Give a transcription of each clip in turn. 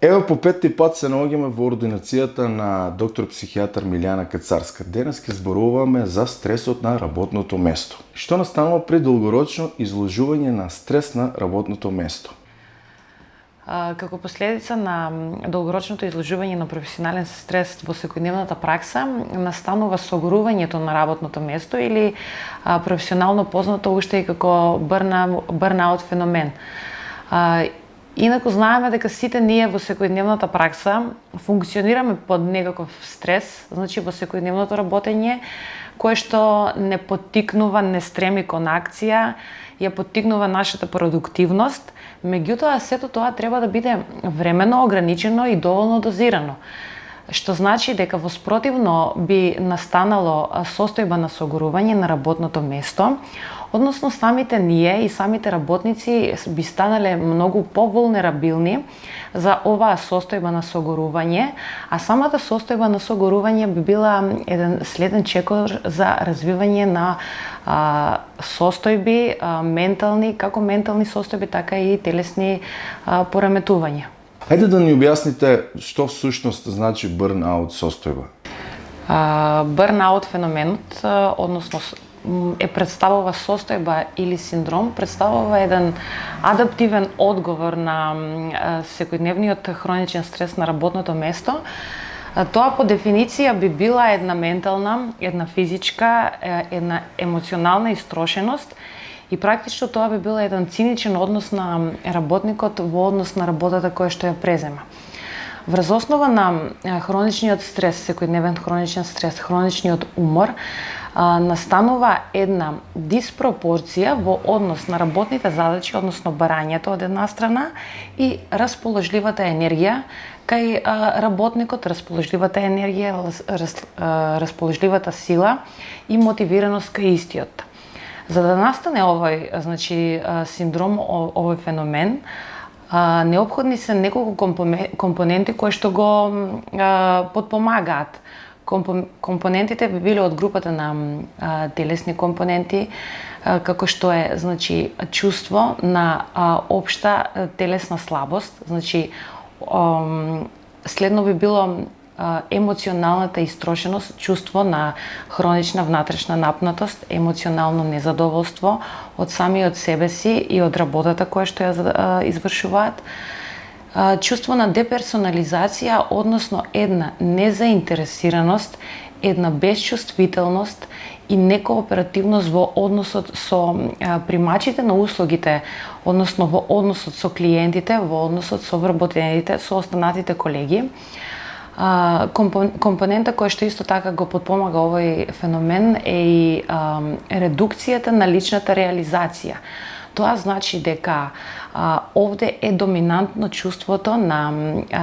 Ево по петти пат се наоѓаме во ординацијата на доктор психијатар Милјана Кацарска. Денес ќе зборуваме за стресот на работното место. Што настанува при долгорочно изложување на стрес на работното место? Како последица на долгорочното изложување на професионален стрес во секојдневната пракса, настанува согорувањето на работното место или професионално познато уште и како бърнаут феномен. Инаку знаеме дека сите ние во секојдневната пракса функционираме под некаков стрес, значи во секојдневното работење, кое што не поттикнува, не стреми кон акција, ја поттикнува нашата продуктивност, меѓутоа сето тоа треба да биде временно ограничено и доволно дозирано. Што значи дека воспротивно би настанало состојба на согорување на работното место, односно самите ние и самите работници би станале многу повулнерабилни за оваа состојба на согорување, а самата состојба на согорување би била еден следен чекор за развивање на состојби ментални, како ментални состојби, така и телесни пореметувања. Хајде да ни објасните што всушност значи бърнаут состојба. Бърнаут феноменот, односно представува состојба или синдром, представува еден адаптивен одговор на секојдневниот хроничен стрес на работното место. Тоа по дефиниција би била една ментална, една физичка, една емоционална истрошеност и практично тоа би бил еден циничен однос на работникот во однос на работата која што ја презема. Врз основа на хроничниот стрес, секојдневен хроничен стрес, хроничниот умор, настанува една диспропорција во однос на работните задачи, односно барањето од една страна и расположливата енергија кај работникот, расположливата енергија, расположливата сила и мотивираност кај истиот. За да настане овој, значи, синдром, овој феномен, неопходни се неколку компоненти кои што го потпомагаат. Компонентите би биле од групата на телесни компоненти, како што е, значи, чувство на општа телесна слабост, значи следно би било емоционалната истрошеност, чувство на хронична внатрешна напнатост, емоционално незадоволство од самиот себе си и од работата која што ја извршуваат, чувство на деперсонализација, односно една незаинтересираност, една безчувствителност и некооперативност во односот со примачите на услугите, односно во односот со клиентите, во односот со вработените, со останатите колеги. Компонента која што исто така го потпомага овој феномен е и редукцијата на личната реализација. Тоа значи дека овде е доминантно чувството на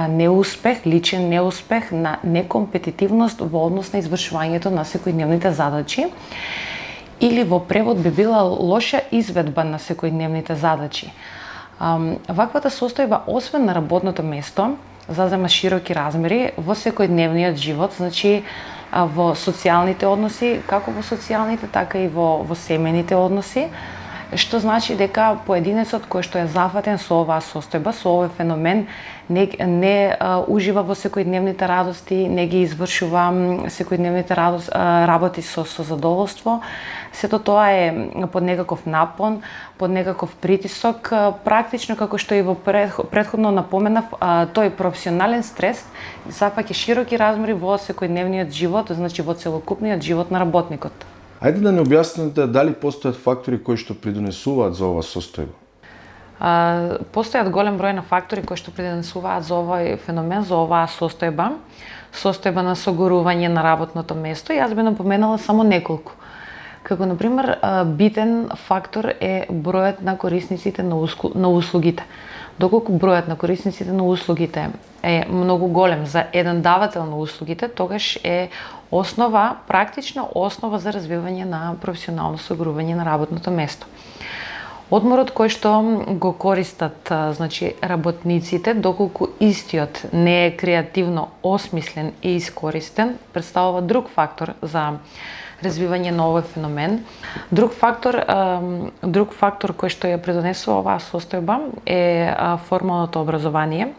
неуспех, личен неуспех, на некомпетитивност во однос на извршувањето на секојдневните задачи, или во превод би била лоша изведба на секојдневните задачи. Ваквата состојба, освен на работното место, зазема широки размери во секојдневниот живот, значи во социјалните односи, како во социјалните, така и во семејните односи, што значи дека поединецот кој што е зафатен со оваа состојба, со овој феномен, не ужива во секојдневните радости, не ги извршува секојдневните работи со задоволство. Сето тоа е под некаков напон, под некаков притисок, практично како што и во претходно напоменав, тој професионален стрес зафаќа широки размери во секојдневниот живот, значи во целокупниот живот на работникот. Ајде да ни објасните дали постојат фактори кои што придонесуваат за оваа состојба? Постојат голем број на фактори кои што придонесуваат за овој феномен, за оваа состојба на согорување на работното место. Јас би напоменала само неколку. Како, например, битен фактор е бројот на корисниците на услугите. Доколку бројот на корисниците на услугите е многу голем за еден давател на услугите, тогаш е практична основа за развивање на професионално согорување на работното место. Одморот кој што го користат, значи, работниците, доколку истиот не е креативно осмислен и искористен, представува друг фактор за развивање на овој феномен. Друг фактор кој што ја придонесува оваа состојба е формалното образование.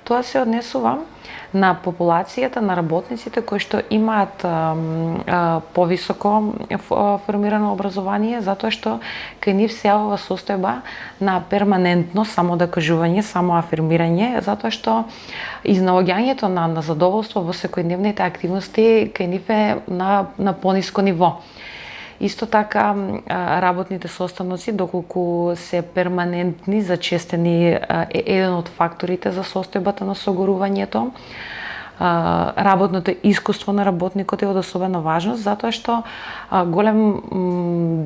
Тоа се однесува на популацијата на работниците кои што имаат повисоко формирано образование, затоа што кај нив се јавува состојба на перманентно самодокажување, самоафирмирање, затоа што изнаоѓањето на задоволство во секојдневните активности кај нив е на пониско ниво. Исто така, работните составници, доколку се перманентни, зачестени е еден од факторите за состојбата на согорувањето. Работното искуство на работникот е од особена важност, затоа што голем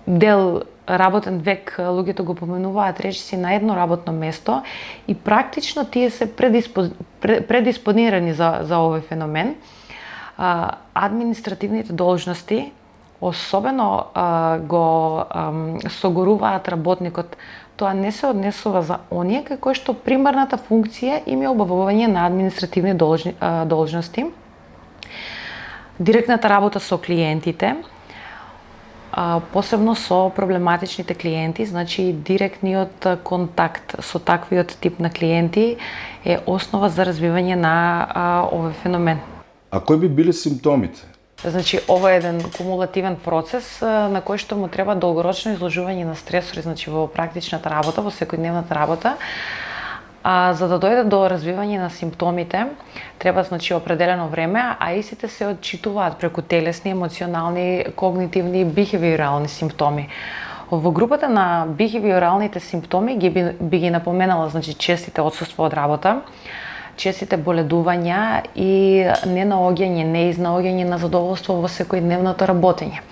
дел работен век луѓето го поменуваат речиси на едно работно место и практично тие се предиспонирани за овој феномен. Административните должности особено го согоруваат работникот. Тоа не се однесува за оние кај кои што примарната функција им е обавување на административни должности, директната работа со клиентите, посебно со проблематичните клиенти, значи директниот контакт со таквиот тип на клиенти е основа за развивање на овој феномен. А кои би били симптомите? Значи, ова е еден кумулативен процес на кој што му треба долгорочно изложување на стресори, значи во практичната работа, во секојдневната работа. За да дојде до развивање на симптомите, треба значи определено време, а истите се отчитуваат преку телесни, емоционални, когнитивни и бихевиорални симптоми. Во групата на бихевиоралните симптоми би ги напоменала значи честите отсуства од работа, честите боледувања и неизнаоѓање на задоволство во секојдневното работење.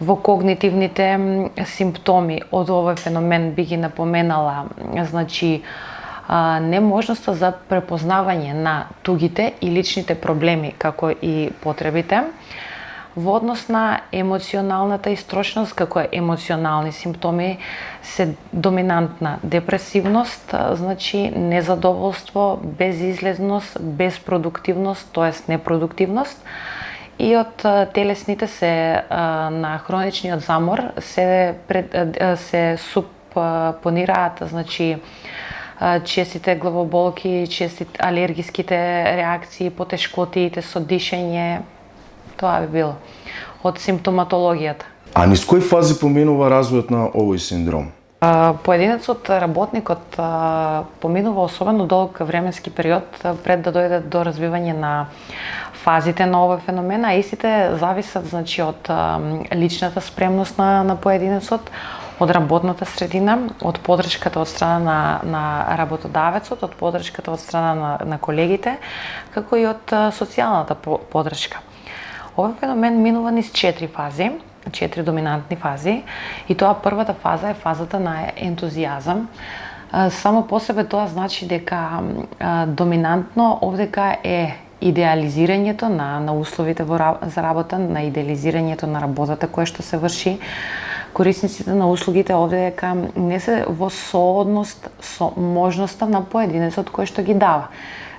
Во когнитивните симптоми од овој феномен би ги напоменала значи неможноста за препознавање на тугите и личните проблеми како и потребите, во однос на емоционалната истрошност, како емоционални симптоми се доминантна депресивност, значи незадоволство, безизлезност, безпродуктивност, тоест непродуктивност, и од телесните се на хроничниот замор се супонираат значи честите главоболки, честите алергиските реакции, потешкотиите со дишење. Тоа би било од симптоматологијата. А низ кои фази поминува развојот на овој синдром? Поединецот работникот поминува особено долг временски период пред да дојде до развивање на фазите на овој феномен, а истите зависат значи од личната спремност на поединецот, од работната средина, од поддршката од страна на работодавецот, од поддршката од страна на колегите, како и од социјалната поддршка. Овој феномен минува низ 4 фази, 4 доминантни фази, и тоа првата фаза е фазата на ентузијазам. Само по себе тоа значи дека доминантно овдека е идеализирањето на условите за работа, на идеализирањето на работата која што се врши. Корисниците на услугите овдека не се во сооднос со можноста на поединецот кој што ги дава.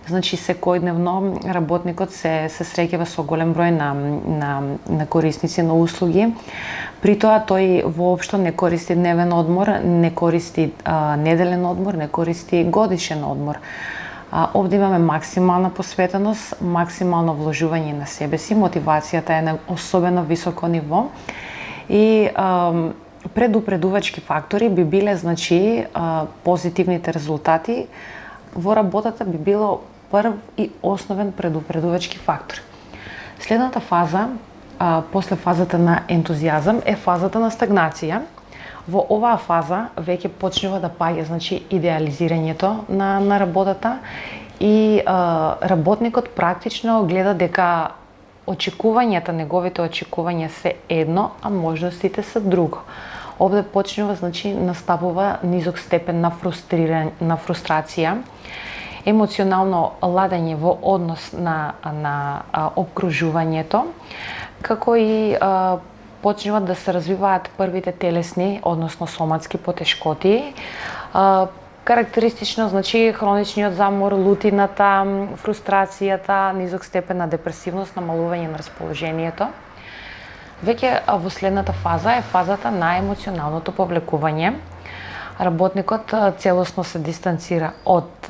Значи секојдневно работникот се среќава со голем број на корисници на услуги. При тоа тој воопшто не користи дневен одмор, не користи неделен одмор, не користи годишен одмор. Овде имаме максимална посветеност, максимално вложување на себе си, мотивацијата е на особено високо ниво и предупредувачки фактори би биле значи позитивните резултати во работата би било прв и основен предупредувачки фактор. Следната фаза, после фазата на ентузијазам, е фазата на стагнација. Во оваа фаза веќе почнува да паѓа значи идеализирањето на работата и работникот практично гледа дека очекувањата, неговите очекувања се едно, а можностите се друго. Овде почнува значи настапува низок степен на фрустрација, емоционално ладење во однос на обкружувањето, како и почнуваат да се развиваат првите телесни, односно соматски потешкоти. Карактеристично значи хроничниот замор, лутината, фрустрацијата, низок степен на депресивност, намалување на расположението. Веќе во следната фаза е фазата на емоционалното повлекување. Работникот целосно се дистанцира од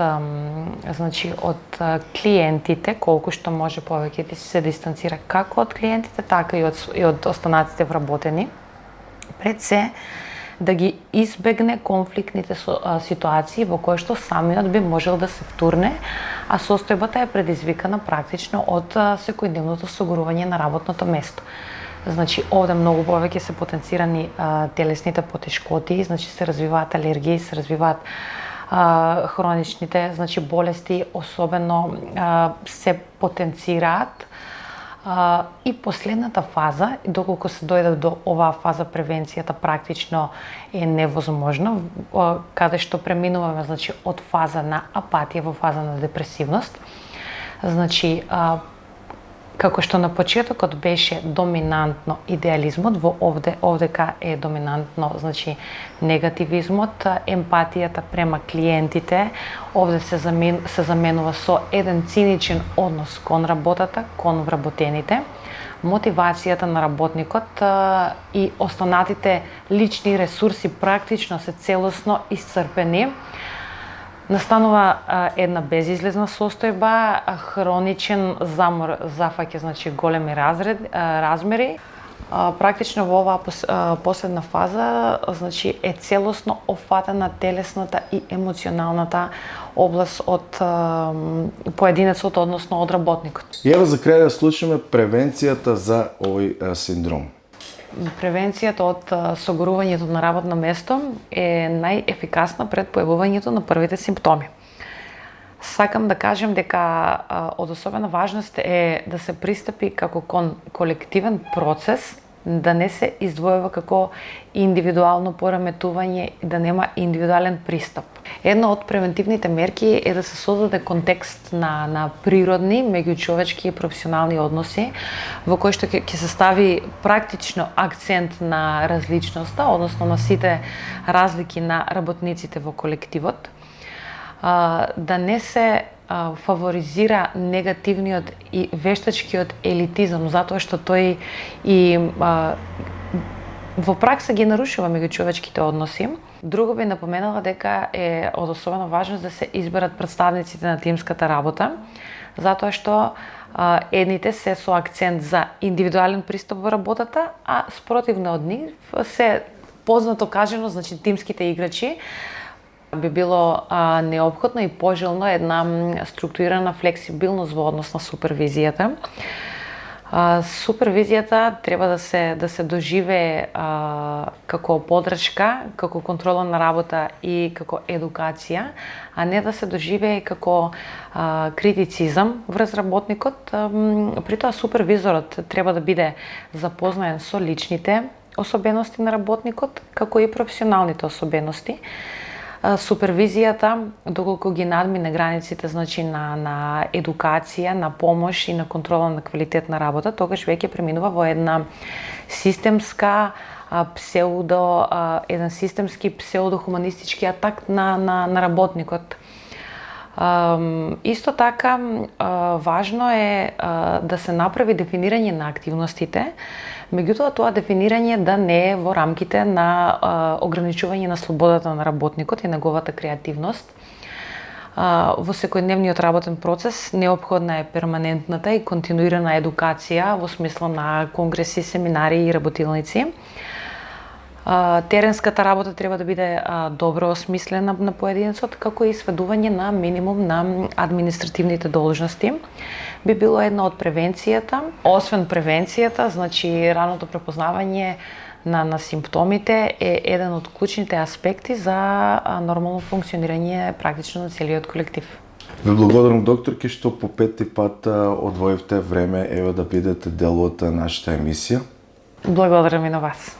клиентите, колку што може повеќе се дистанцира како од клиентите, така и од останатите вработени. Пред се да ги избегне конфликтните ситуации во кои што самиот би можел да се втурне, а состојбата е предизвикана практично од секојдневното согурување на работното место. Значи, овде многу повеќе се потенцирани телесните потешкоти, значи се развиваат алергии, се развиваат хроничните, значи болести, особено се потенцираат. И последната фаза, доколку се дојде до оваа фаза, превенцијата практично е невозможна, каде што преминуваме, значи, од фаза на апатија во фаза на депресивност. Значи, како што на почетокот беше доминантно идеализмот, во овдека е доминантно, значи, негативизмот, емпатијата према клиентите, овде се заменува со еден циничен однос кон работата, кон вработените, мотивацијата на работникот и останатите лични ресурси практично се целосно исцрпени. Настанува една безизлезна состојба, хроничен замор зафаќа, значи, големи размери. Практично во оваа последна фаза, значи, е целосно офатена телесната и емоционалната област од поединецот, односно од работникот. И ево за крај да слушаме превенцијата за овој синдром. Превенцијата од согорувањето на работно место е најефикасна пред појавувањето на првите симптоми. Сакам да кажем дека од особена важност е да се пристапи како кон колективен процес, да не се издвојува како индивидуално пореметување и да нема индивидуален пристап. Една од превентивните мерки е да се создаде контекст на природни, меѓучовечки и професионални односи, во кој што ќе се стави практично акцент на различноста, односно на сите разлики на работниците во колективот, да не се фаворизира негативниот и вештачкиот елитизам, затоа што тој и во пракса ги нарушува меѓучовечките односи. Друго би напоменала дека е од особена важност да се изберат представниците на тимската работа, затоа што едните се со акцент за индивидуален пристап во работата, а спротивно од нив се, познато кажано, значи, тимските играчи. Би било неопходно и пожелно една структурирана флексибилност во однос на супервизијата. Супервизијата треба да се доживее како подршка, како контрола на работа и како едукација, а не да се доживее како критицизам врз работникот. При тоа супервизорот треба да биде запознаен со личните особености на работникот, како и професионалните особености. Супервизијата, доколку ги надмине границите, значи, на едукација, на помош и на контрола на квалитет на работа, тогаш веќе преминува во една системска еден системски псевдохуманистички атак на работникот. Исто така, важно е да се направи дефинирање на активностите, меѓутоа тоа дефинирање да не е во рамките на ограничување на слободата на работникот и неговата креативност. Во секојдневниот работен процес неопходна е перманентната и континуирана едукација во смисло на конгреси, семинари и работилници. Теренската работа треба да биде добро осмислена на поединецот, како и сведување на минимум на административните должности. Би било една од превенцијата. Освен превенцијата, значи, раното препознавање на симптомите е еден од клучните аспекти за нормално функционирање практично на целиот колектив. Ви благодарам, докторки, што по пети пат одвоивте време да бидете дел од нашата емисија. Благодарам и на вас.